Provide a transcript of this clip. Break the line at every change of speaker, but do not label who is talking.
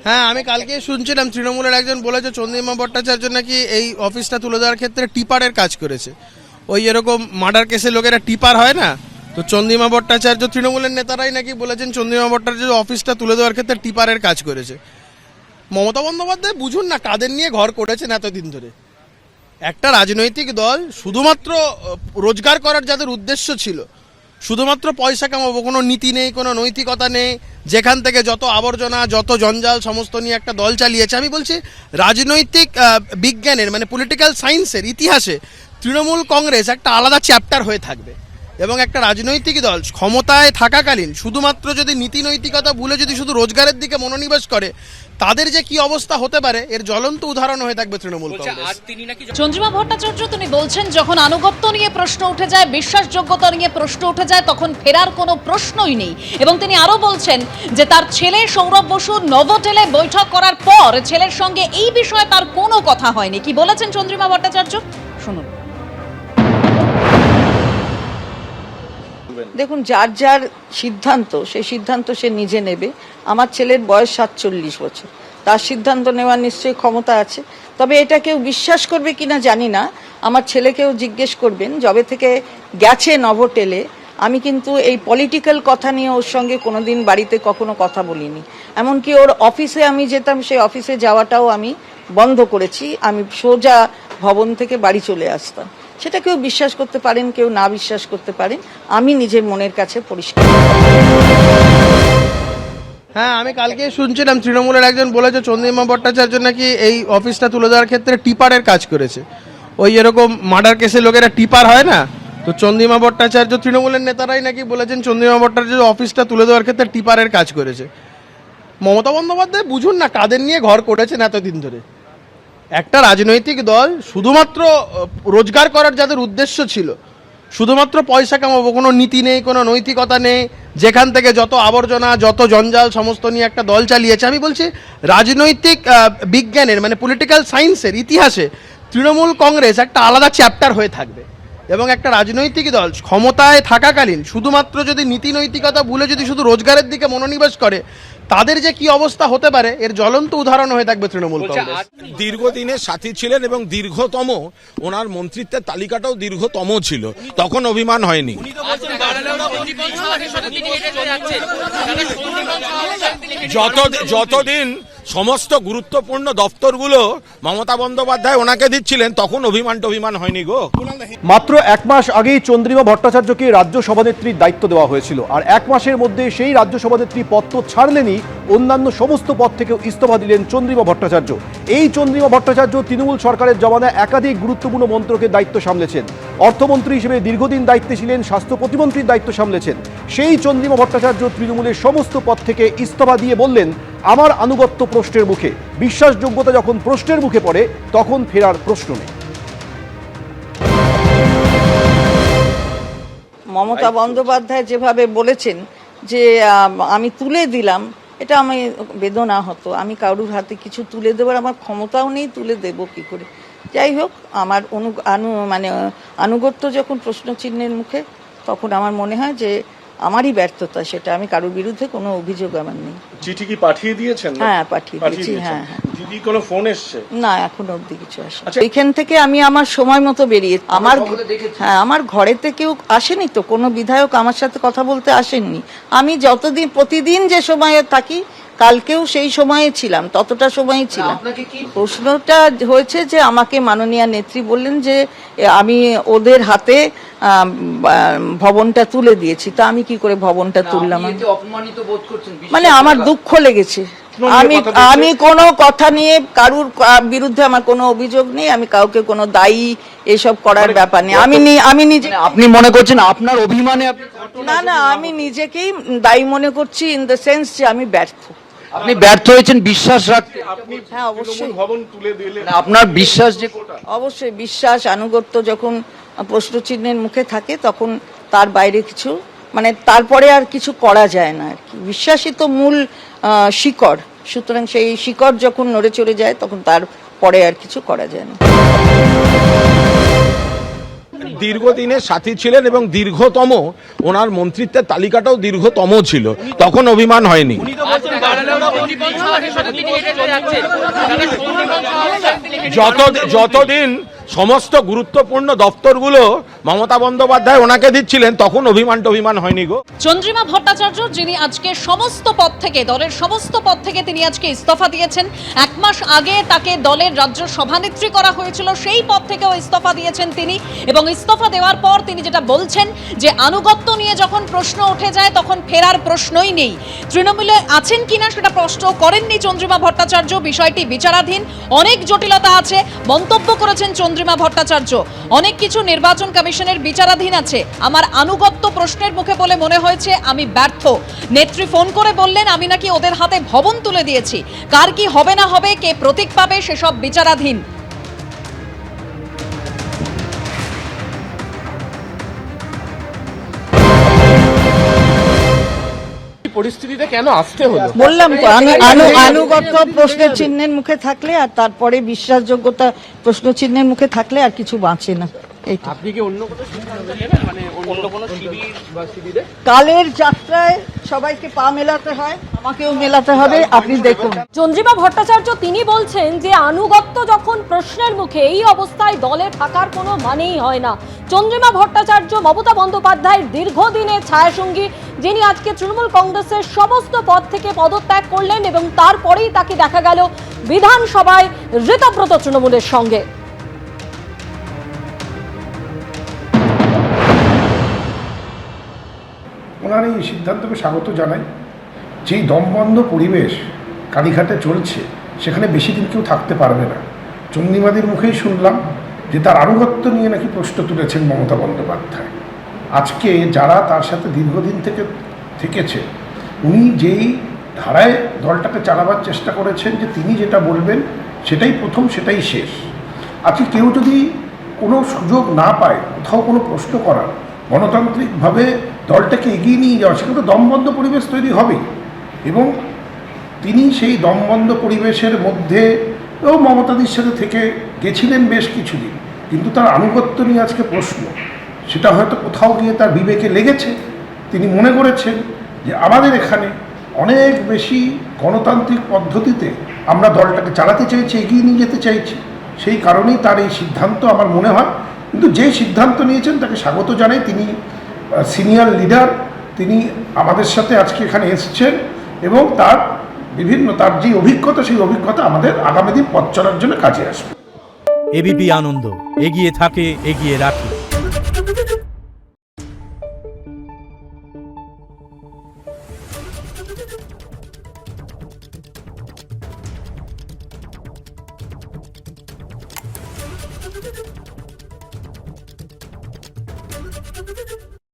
হ্যাঁ, আমি কালকে শুনছিলাম তৃণমূলের একজন বলেছে চন্দ্রিমা ভট্টাচার্য নাকি এই অফিসটা তুলে দেওয়ার ক্ষেত্রে টিপারের কাজ করেছে। ওই এরকম মার্ডার কেসে লোকেরা টিপার হয় না, তো চন্দ্রিমা ভট্টাচার্য তৃণমূলের নেতারাই নাকি বলেছেন চন্দ্রিমা ভট্টাচার্য অফিসটা তুলে দেওয়ার ক্ষেত্রে টিপারের কাজ করেছে। মমতা বন্দ্যোপাধ্যায় বুঝুন না কাদের নিয়ে ঘর করেছেন এতদিন ধরে। একটা রাজনৈতিক দল শুধুমাত্র রোজগার করার যাদের উদ্দেশ্য ছিল, শুধুমাত্র পয়সা কামাবো, কোনো নীতি নেই, কোনো নৈতিকতা নেই, যেখান থেকে যত আবর্জনা যত জঞ্জাল সমস্ত নিয়ে একটা দল চালিয়েছে। আমি বলছি রাজনৈতিক বিজ্ঞানের মানে পলিটিক্যাল সায়েন্সের ইতিহাসে তৃণমূল কংগ্রেস একটা আলাদা চ্যাপ্টার হয়ে থাকবে। এবং একটা রাজনৈতিক দল ক্ষমতায় থাকাকালীন শুধুমাত্র যদি নীতি নৈতিকতা ভুলে যদি শুধু রোজগারের দিকে মনোনিবেশ করে, তাদের যে কি অবস্থা হতে পারে এর জ্বলন্ত উদাহরণ হয়ে থাকবে তৃণমূল কংগ্রেস।
চন্দ্রিমা ভট্টাচার্য তিনি বলছেন যখন আনুগত্য নিয়ে প্রশ্ন উঠে যায়, বিশ্বাসযোগ্যতা নিয়ে প্রশ্ন উঠে যায়, তখন ফেরার কোনো প্রশ্নই নেই। এবং তিনি আরো বলছেন যে তার ছেলে সৌরভ বসু নভোটেলে বৈঠক করার পর ছেলের সঙ্গে এই বিষয়ে তার কোনো কথা হয়নি। কি বলেছেন চন্দ্রিমা ভট্টাচার্য শুনুন।
দেখুন, যার যার সিদ্ধান্ত সেই সিদ্ধান্ত সে নিজে নেবে। আমার ছেলের বয়স 47 বছর, তার সিদ্ধান্ত নেওয়ার নিশ্চয়ই ক্ষমতা আছে। তবে এটা কেউ বিশ্বাস করবে কিনা জানি না। আমার ছেলেকেও জিজ্ঞেস করবেন, যবে থেকে গেছে নভোটেলে আমি কিন্তু এই পলিটিক্যাল কথা নিয়ে ওর সঙ্গে কোনোদিন বাড়িতে কখনো কথা বলিনি। এমনকি ওর অফিসে আমি যেতাম, সেই অফিসে যাওয়াটাও আমি বন্ধ করেছি। আমি সোজা ভবন থেকে বাড়ি চলে আসতাম। সেটা কেউ বিশ্বাস করতে পারেন, কেউ না বিশ্বাস করতে পারেন, আমি নিজের মনের কাছে পরিষ্কার।
হ্যাঁ, আমি কালকে শুনছিলাম তৃণমূলের একজন বলেছে চন্দ্রিমা ভট্টাচার্য নাকি এই অফিসটা তুলে দেওয়ার ক্ষেত্রে টিপারের কাজ করেছে। ওই এরকম মার্ডার কেসে লোকেরা টিপার হয় না, তো চন্দ্রিমা ভট্টাচার্য তৃণমূলের নেতারাই নাকি বলেছেন চন্দ্রিমা ভট্টাচার্য অফিসটা তুলে দেওয়ার ক্ষেত্রে টিপারের কাজ করেছে। মমতা বন্দ্যোপাধ্যায় বুঝুন না কাদের নিয়ে ঘর করেছেন এতদিন ধরে। একটা রাজনৈতিক দল শুধুমাত্র রোজগার করার যাদের উদ্দেশ্য ছিল, শুধুমাত্র পয়সা কামাবো, কোনো নীতি নেই, কোনো নৈতিকতা নেই, যেখান থেকে যত আবর্জনা যত জঞ্জাল সমস্ত নিয়ে একটা দল চালিয়েছে। আমি বলছি রাজনৈতিক বিজ্ঞানের মানে পলিটিক্যাল সায়েন্সের ইতিহাসে তৃণমূল কংগ্রেস একটা আলাদা চ্যাপ্টার হয়ে থাকবে। এবং একটা রাজনৈতিক দল ক্ষমতায় থাকাকালীন শুধুমাত্র যদি নীতি নৈতিকতা ভুলে যদি শুধু রোজগারের দিকে মনোনিবেশ করে, তাদের যে কি অবস্থা হতে পারে এর জ্বলন্ত উদাহরণ হয়ে থাকবে তৃণমূল কংগ্রেস।
দীর্ঘদিনের সাথী ছিলেন এবং দীর্ঘতম ওনার মন্ত্রিত্বের তালিকাটাও দীর্ঘতম ছিল, তখন অভিমান হয়নি। যতদিন সমস্ত গুরুত্বপূর্ণ দপ্তরগুলো মমতা বন্দ্যোপাধ্যায় ওনাকে দিচ্ছিলেন তখন অভিমান হয়নি গো।
মাত্র 1 মাস আগেই চন্দ্রিমা ভট্টাচার্যকে রাজ্য সভানেত্রীর দায়িত্ব দেওয়া হয়েছিল, আর 1 মাসের মধ্যে সেই রাজ্য সভানেত্রী পদ তো ছাড়লেনই, অন্যান্য সমস্ত পদ থেকেও ইস্তফা দিলেন চন্দ্রিমা ভট্টাচার্য। এই চন্দ্রিমা ভট্টাচার্য তৃণমূল সরকারের জমানায় একাধিক গুরুত্বপূর্ণ মন্ত্রকের দায়িত্ব সামলেছেন। অর্থমন্ত্রী হিসেবে দীর্ঘদিন দায়িত্বে ছিলেন, স্বাস্থ্য প্রতিমন্ত্রীর দায়িত্ব সামলেছেন। সেই চন্দ্রিমা ভট্টাচার্য তৃণমূলের সমস্ত পদ থেকে ইস্তফা দিয়ে বললেন, আমার আনুগত্য প্রশ্নের মুখে, বিশ্বাসযোগ্যতা যখন প্রশ্নের মুখে পড়ে তখন ফেরার প্রশ্ন নেই।
মমতা বন্দ্যোপাধ্যায় যেভাবে বলেছেন যে আমি তুলে দিলাম, এটা আমি বেদনা হতো। আমি কারুর হাতে কিছু তুলে দেওয়ার আমার ক্ষমতাও নেই, তুলে দেব কি করে। যাই হোক, আমার আনুগত্য যখন প্রশ্নচিহ্নের মুখে, তখন আমার মনে হয় যে আমারই ব্যর্থতা সেটা। আমি কারোর বিরুদ্ধে কোনো অভিযোগ আমার নেই।
চিঠি কি পাঠিয়ে দিয়েছেন?
হ্যাঁ, পাঠিয়ে দিয়েছি। হ্যাঁ,
দিদি কোনো ফোন এসছে?
না, এখনো অবধি কিছু আসে। এখান থেকে আমি আমার সময় মতো বেরিয়ে, আমার ঘরেতে কেউ আসেনি তো, কোনো বিধায়ক আমার সাথে কথা বলতে আসেননি। আমি প্রতিদিন যে সময়ে থাকি, কালকেও সেই সময়ে ছিলাম, ততটা সময়ই ছিলাম। প্রশ্নটা হয়েছে যে আমাকে মাননীয় নেত্রী বললেন যে আমি ওদের হাতে ভবনটা তুলে দিয়েছি। তা আমি কি করে ভবনটা তুললাম? মানে আমার দুঃখ লেগেছে। আমি কোনো কথা নিয়ে কারুর বিরুদ্ধে আমার কোনো অভিযোগ নেই। আমি কাউকে কোনো দায়ী এসব করার ব্যাপার নেই। আমি নিজে,
আপনি মনে করছেন আপনার অভিমানে?
না, আমি নিজেকেই দায়ী মনে করছি, ইন দ্য সেন্স যে আমি ব্যর্থ।
আপনি ব্যর্থ হয়েছেন বিশ্বাস রাখতে?
হ্যাঁ, অবশ্যই।
ভবন তুলে দিলে
আপনার বিশ্বাস যে,
অবশ্যই বিশ্বাস আনুগত্য যখন প্রশ্নচিহ্নের মুখে থাকে, তখন তার বাইরে কিছু তারপরে আর কিছু করা যায় না আর কি। বিশ্বাসই তো মূল শিকড়, সুতরাং সেই শিকড় যখন নড়ে চলে যায় তখন তার পরে আর কিছু করা যায় না।
দীর্ঘদিনের সাথী ছিলেন এবং দীর্ঘতম ওনার মন্ত্রিত্বের তালিকাটাও দীর্ঘতম ছিল, তখন অভিমান হয়নি। যতদিন সমস্ত গুরুত্বপূর্ণ দপ্তরগুলো মমতা বন্দ্যোপাধ্যায় ওনাকে দিচ্ছিলেন তখন অভিমান হয়নি গো।
চন্দ্রিমা ভট্টাচার্য, যিনি আজকে সমস্ত পদ থেকে, দলের সমস্ত পদ থেকে তিনি আজকে ইস্তফা দিয়েছেন। 1 মাস আগে তাকে দলের রাজ্য সভানেত্রী করা হয়েছিল, সেই পদ থেকেও ইস্তফা দিয়েছেন তিনি। এবং ইস্তফা দেওয়ার পর তিনি যেটা বলছেন যে আনুগত্য নিয়ে যখন প্রশ্ন উঠে যায় তখন ফেরার প্রশ্নই নেই। তৃণমূলে আছেন কিনা সেটা প্রশ্ন করেননি চন্দ্রিমা ভট্টাচার্য, বিষয়টি বিচারাধীন, অনেক জটিলতা আছে মন্তব্য করেছেন চন্দ্রিমা ভট্টাচার্য। অনেক কিছু নির্বাচন কমিশনের বিচারাধীন আছে। আমার আনুগত্য প্রশ্নের মুখে বলে মনে হয়েছে আমি ব্যর্থ। নেত্রী ফোন করে বললেন আমি নাকি ওদের হাতে ভবন তুলে দিয়েছি। কার কি হবে না হবে, কে প্রতীক পাবে, সেসব বিচারাধীন।
পরিস্থিতিতে কেন আসতে হলো?
বললাম তো আনুগত্য প্রশ্নের চিহ্নের মুখে থাকলে আর তারপরে বিশ্বাসযোগ্যতা প্রশ্ন চিহ্নের মুখে থাকলে আর কিছু বাঁচে না। এইটা
আপনি কি অন্য কোনো সিদ্ধান্ত নেবেন, মানে অন্য কোনো শিবির বা শিবিরে?
কালের যাত্রায় সবাইকে পা মেলাতে হয়, আমাকেও মেলাতে হবে, আপনি দেখুন।
চন্দ্রিমা ভট্টাচার্য তিনি বলছেন যে আনুগত্য যখন প্রশ্নের মুখে, এই অবস্থায় দলে থাকার কোনো মানেই হয় না। চন্দ্রিমা ভট্টাচার্য মমতা বন্দ্যোপাধ্যায়ের দীর্ঘদিনের ছায়াসঙ্গী, যিনি আজকে তৃণমূল কংগ্রেসের সমস্ত পদ থেকে পদত্যাগ করলেন এবং তারপরেই তাকে দেখা গেল বিধানসভায় ঋতব্রত তৃণমূলের সঙ্গে।
ওনার এই সিদ্ধান্তকে স্বাগত জানাই। যেই দমবন্ধ পরিবেশ কালীঘাটে চলছে সেখানে বেশি দিন কেউ থাকতে পারবে না। চন্দ্রিমাদির মুখেই শুনলাম যে তার আনুগত্য নিয়ে নাকি প্রশ্ন তুলেছেন মমতা বন্দ্যোপাধ্যায়। আজকে যারা তার সাথে দীর্ঘদিন থেকেছে, উনি যেই ধারায় দলটাকে চালাবার চেষ্টা করেছেন যে তিনি যেটা বলবেন সেটাই প্রথম, সেটাই শেষ। আজকে কেউ যদি কোনো সুযোগ না পায় কোথাও কোনো প্রশ্ন করার, গণতান্ত্রিকভাবে দলটাকে এগিয়ে নিয়ে যাওয়া, সেখানে তো দমবন্ধ পরিবেশ তৈরি হবেই। এবং তিনি সেই দমবন্ধ পরিবেশের মধ্যেও মমতাদির সাথে থেকে গেছিলেন বেশ কিছুদিন, কিন্তু তার আনুগত্য নিয়ে আজকে প্রশ্ন। সেটা হয়তো কোথাও গিয়ে তার বিবেকে লেগেছে। তিনি মনে করেছেন যে আমাদের এখানে অনেক বেশি গণতান্ত্রিক পদ্ধতিতে আমরা দলটাকে চালাতে চাইছি, এগিয়ে নিয়ে যেতে চাইছি। সেই কারণেই তার এই সিদ্ধান্ত আমার মনে হয়। কিন্তু যে সিদ্ধান্ত নিয়েছেন তাকে স্বাগত জানাই। তিনি সিনিয়র লিডার, তিনি আমাদের সাথে আজকে এখানে এসেছেন এবং তার যে অভিজ্ঞতা, সেই অভিজ্ঞতা আমাদের আগামী দিন পথ চলার জন্য কাজে আসবে।
এবিপি আনন্দ, এগিয়ে থাকে, এগিয়ে রাখে।